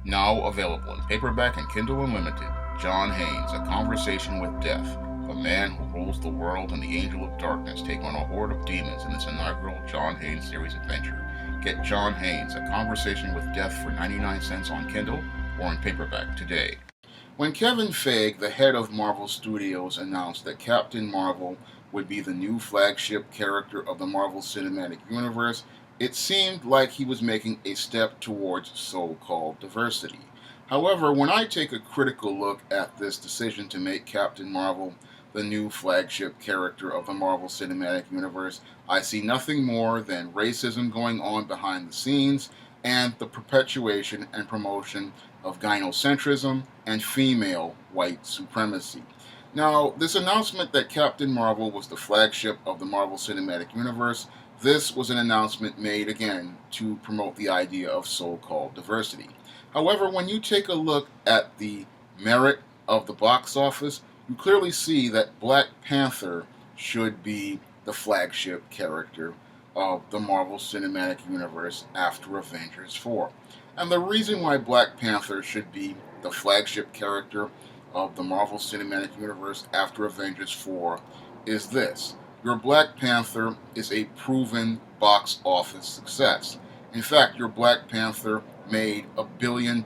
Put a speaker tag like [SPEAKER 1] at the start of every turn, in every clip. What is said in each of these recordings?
[SPEAKER 1] Now available in paperback and Kindle Unlimited, John Haynes, A Conversation with Death. The man who rules the world and the angel of darkness take on a horde of demons in this inaugural John Haynes series adventure. Get John Haynes, A Conversation with Death for 99 cents on Kindle or in paperback today. When Kevin Feige, the head of Marvel Studios, announced that Captain Marvel would be the new flagship character of the Marvel Cinematic Universe, it seemed like he was making a step towards so-called diversity. However, when I take a critical look at this decision to make Captain Marvel the new flagship character of the Marvel Cinematic Universe, I see nothing more than racism going on behind the scenes and the perpetuation and promotion of Gynocentrism and female white supremacy. Now, this announcement that Captain Marvel was the flagship of the Marvel Cinematic Universe, this was an announcement made again to promote the idea of so-called diversity. However, when you take a look at the merit of the box office, you clearly see that Black Panther should be the flagship character of the Marvel Cinematic Universe after Avengers 4. And the reason why Black Panther should be the flagship character of the Marvel Cinematic Universe after Avengers 4 is this. Your Black Panther is a proven box office success. In fact, your Black Panther made $1 billion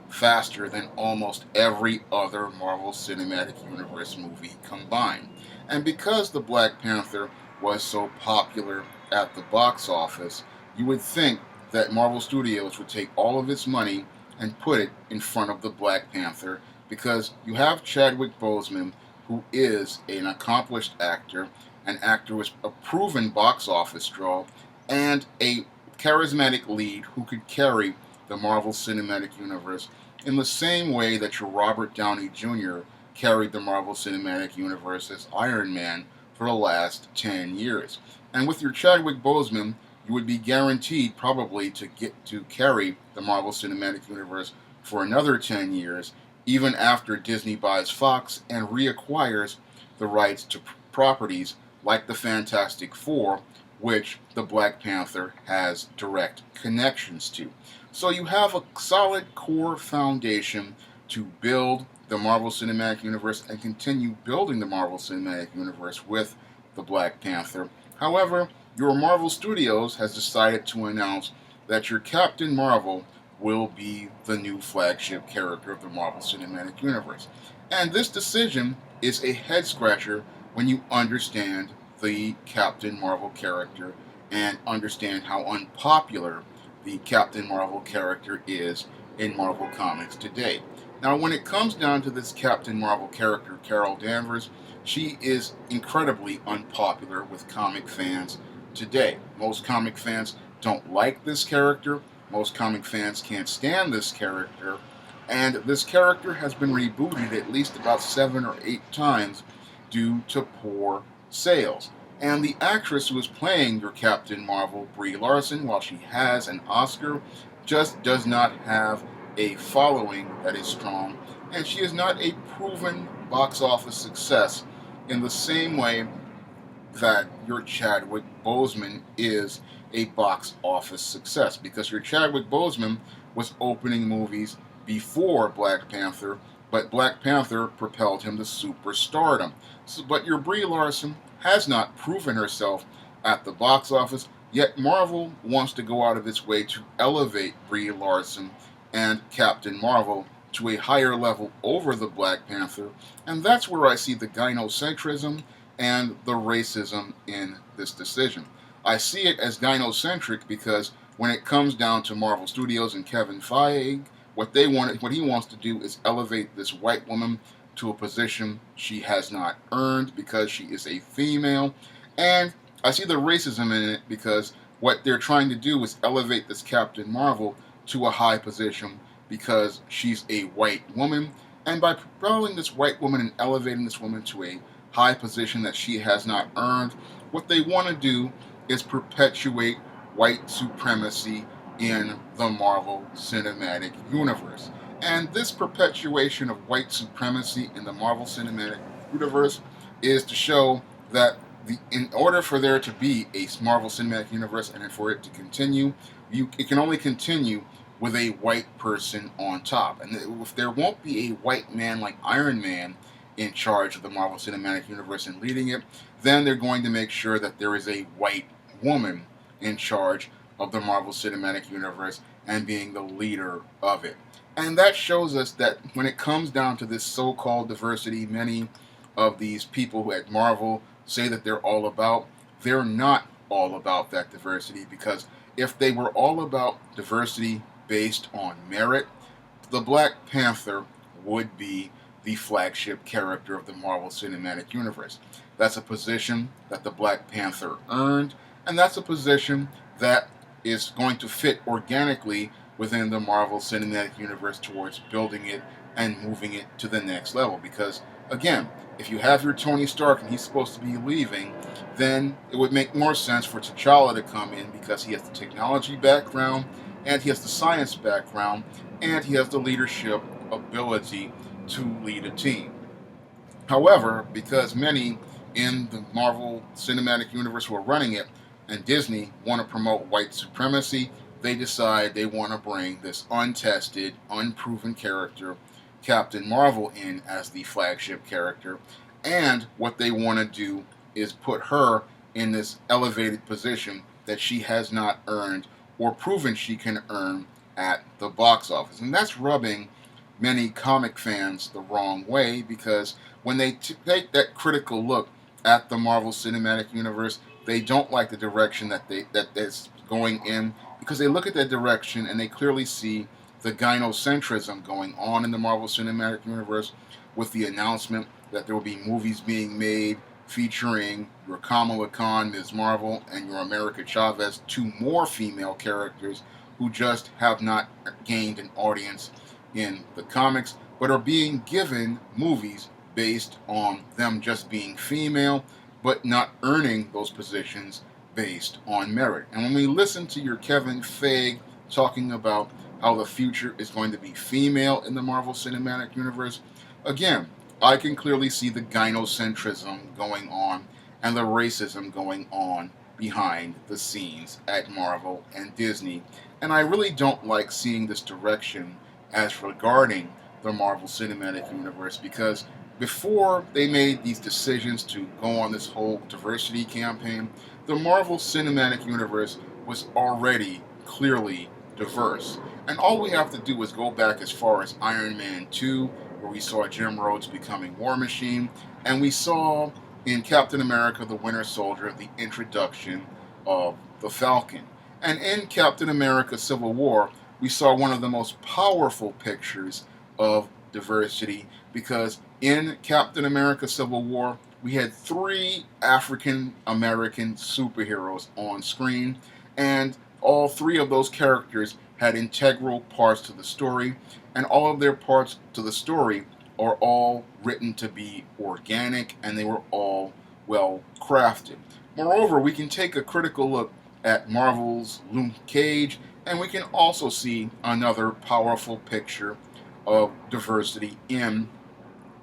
[SPEAKER 1] faster than almost every other Marvel Cinematic Universe movie combined. And because the Black Panther was so popular at the box office, you would think that Marvel Studios would take all of its money and put it in front of the Black Panther because you have Chadwick Boseman, who is an accomplished actor, an actor with a proven box office draw, and a charismatic lead who could carry the Marvel Cinematic Universe in the same way that your Robert Downey Jr. carried the Marvel Cinematic Universe as Iron Man for the last 10 years. And with your Chadwick Boseman, you would be guaranteed probably to get to carry the Marvel Cinematic Universe for another 10 years, even after Disney buys Fox and reacquires the rights to properties like the Fantastic Four, which the Black Panther has direct connections to. So you have a solid core foundation to build the Marvel Cinematic Universe and continue building the Marvel Cinematic Universe with the Black Panther. However, your Marvel Studios has decided to announce that your Captain Marvel will be the new flagship character of the Marvel Cinematic Universe. And this decision is a head scratcher when you understand the Captain Marvel character and understand how unpopular the Captain Marvel character is in Marvel Comics today. Now, when it comes down to this Captain Marvel character, Carol Danvers, she is incredibly unpopular with comic fans today. Most comic fans don't like this character. Most comic fans can't stand this character. And this character has been rebooted at least about 7 or 8 times due to poor sales. And the actress who is playing your Captain Marvel, Brie Larson, while she has an Oscar, just does not have a following that is strong, and she is not a proven box office success in the same way that your Chadwick Boseman is a box office success, because your Chadwick Boseman was opening movies before Black Panther, but Black Panther propelled him to superstardom. But your Brie Larson has not proven herself at the box office, yet Marvel wants to go out of its way to elevate Brie Larson and Captain Marvel to a higher level over the Black Panther, and that's where I see the gynocentrism and the racism in this decision. I see it as gynocentric because when it comes down to Marvel Studios and Kevin Feige, what he wants to do is elevate this white woman to a position she has not earned because she is a female, and I see the racism in it because what they're trying to do is elevate this Captain Marvel to a high position because she's a white woman, and by propelling this white woman and elevating this woman to a high position that she has not earned, what they want to do is perpetuate white supremacy in the Marvel Cinematic Universe. And this perpetuation of white supremacy in the Marvel Cinematic Universe is to show that in order for there to be a Marvel Cinematic Universe and for it to continue, it can only continue with a white person on top. And if there won't be a white man like Iron Man in charge of the Marvel Cinematic Universe and leading it, then they're going to make sure that there is a white woman in charge of the Marvel Cinematic Universe and being the leader of it. And that shows us that when it comes down to this so-called diversity, many of these people who at Marvel say that they're not all about that diversity, because if they were all about diversity based on merit, the Black Panther would be the flagship character of the Marvel Cinematic Universe. That's a position that the Black Panther earned, and that's a position that is going to fit organically within the Marvel Cinematic Universe towards building it and moving it to the next level. Because, again, if you have your Tony Stark and he's supposed to be leaving, then it would make more sense for T'Challa to come in, because he has the technology background, and he has the science background, and he has the leadership ability to lead a team. However, because many in the Marvel Cinematic Universe who are running it and Disney want to promote white supremacy, they decide they want to bring this untested, unproven character, Captain Marvel, in as the flagship character. And what they want to do is put her in this elevated position that she has not earned or proven she can earn at the box office. And that's rubbing many comic fans the wrong way, because when they take that critical look at the Marvel Cinematic Universe, they don't like the direction that's going in, because they look at that direction and they clearly see the gynocentrism going on in the Marvel Cinematic Universe, with the announcement that there will be movies being made featuring your Kamala Khan, Ms. Marvel, and your America Chavez, two more female characters who just have not gained an audience in the comics, but are being given movies based on them just being female, but not earning those positions based on merit. And when we listen to your Kevin Feige talking about how the future is going to be female in the Marvel Cinematic Universe, again, I can clearly see the gynocentrism going on and the racism going on behind the scenes at Marvel and Disney. And I really don't like seeing this direction as regarding the Marvel Cinematic Universe, because before they made these decisions to go on this whole diversity campaign, the Marvel Cinematic Universe was already clearly diverse. And all we have to do is go back as far as Iron Man 2, where we saw Jim Rhodes becoming War Machine, and we saw in Captain America the Winter Soldier the introduction of the Falcon. And in Captain America Civil War, we saw one of the most powerful pictures of diversity, because in Captain America Civil War, we had 3 African American superheroes on screen, and all 3 of those characters had integral parts to the story, and all of their parts to the story are all written to be organic, and they were all well crafted. Moreover, we can take a critical look at Marvel's Luke Cage, and we can also see another powerful picture of diversity in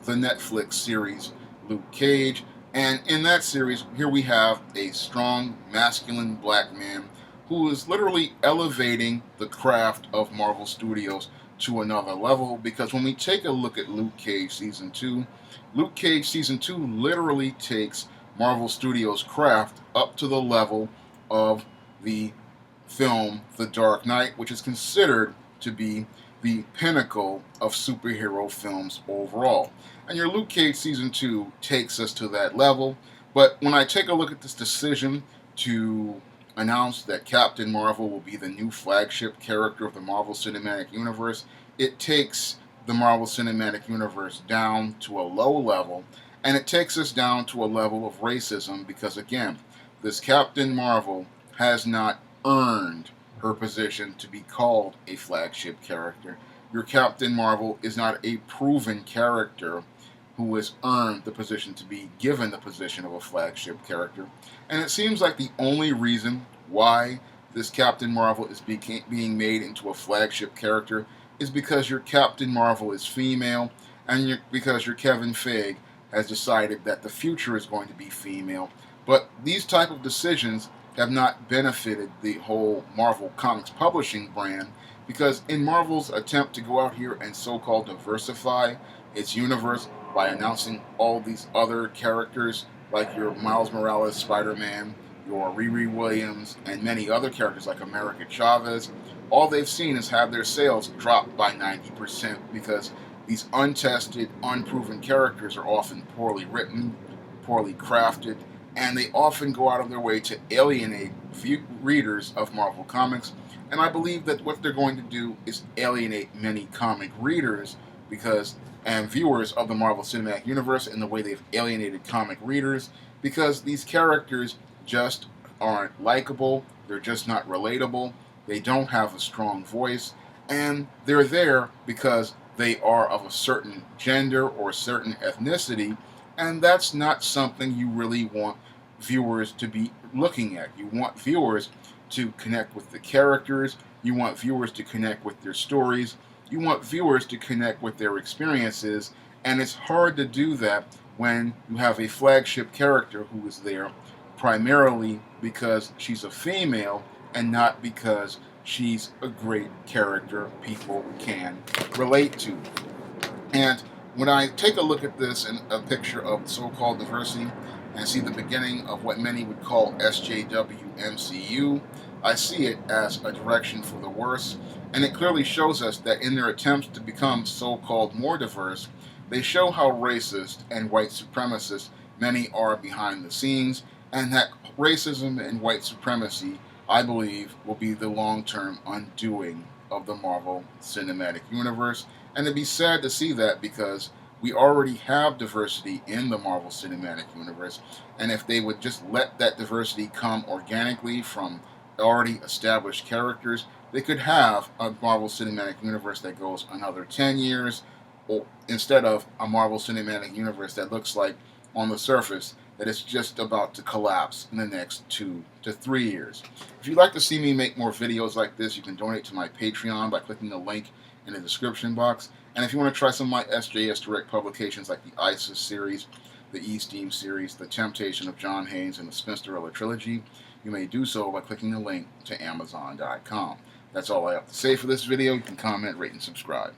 [SPEAKER 1] the Netflix series Luke Cage. And in that series, here we have a strong, masculine black man who is literally elevating the craft of Marvel Studios to another level. Because when we take a look at Luke Cage Season 2, Luke Cage Season 2 literally takes Marvel Studios' craft up to the level of the film The Dark Knight, which is considered to be the pinnacle of superhero films overall. And your Luke Cage Season 2 takes us to that level. But when I take a look at this decision to announce that Captain Marvel will be the new flagship character of the Marvel Cinematic Universe, it takes the Marvel Cinematic Universe down to a low level, and it takes us down to a level of racism, because again, this Captain Marvel has not earned her position to be called a flagship character. Your Captain Marvel is not a proven character who has earned the position to be given the position of a flagship character. And it seems like the only reason why this Captain Marvel is being made into a flagship character is because your Captain Marvel is female, and because your Kevin Feige has decided that the future is going to be female. But these type of decisions have not benefited the whole Marvel Comics publishing brand, Because in Marvel's attempt to go out here and so-called diversify its universe by announcing all these other characters like your Miles Morales Spider-Man, your Riri Williams, and many other characters like America Chavez, all they've seen is have their sales drop by 90% because these untested, unproven characters are often poorly written, poorly crafted, and they often go out of their way to alienate readers of Marvel Comics. And I believe that what they're going to do is alienate many comic readers because and viewers of the Marvel Cinematic Universe in the way they've alienated comic readers because these characters just aren't likable, they're just not relatable, they don't have a strong voice, and they're there because they are of a certain gender or certain ethnicity, and that's not something you really want viewers to be looking at. You want viewers to connect with the characters, you want viewers to connect with their stories, you want viewers to connect with their experiences, and it's hard to do that when you have a flagship character who is there primarily because she's a female and not because she's a great character people can relate to. And when I take a look at this in a picture of so-called diversity and see the beginning of what many would call SJW MCU, I see it as a direction for the worse, and it clearly shows us that in their attempts to become so-called more diverse, they show how racist and white supremacist many are behind the scenes, and that racism and white supremacy, I believe, will be the long-term undoing of the Marvel Cinematic Universe. And it'd be sad to see that because we already have diversity in the Marvel Cinematic Universe, and if they would just let that diversity come organically from already established characters, they could have a Marvel Cinematic Universe that goes another 10 years, or instead of a Marvel Cinematic Universe that looks like, on the surface, that it's just about to collapse in the next 2 to 3 years. If you'd like to see me make more videos like this, you can donate to my Patreon by clicking the link in the description box. And if you want to try some of my SJS Direct publications like the ISIS series, the E-Steam series, The Temptation of John Haynes, and the Spinsterella trilogy, you may do so by clicking the link to Amazon.com. That's all I have to say for this video. You can comment, rate, and subscribe.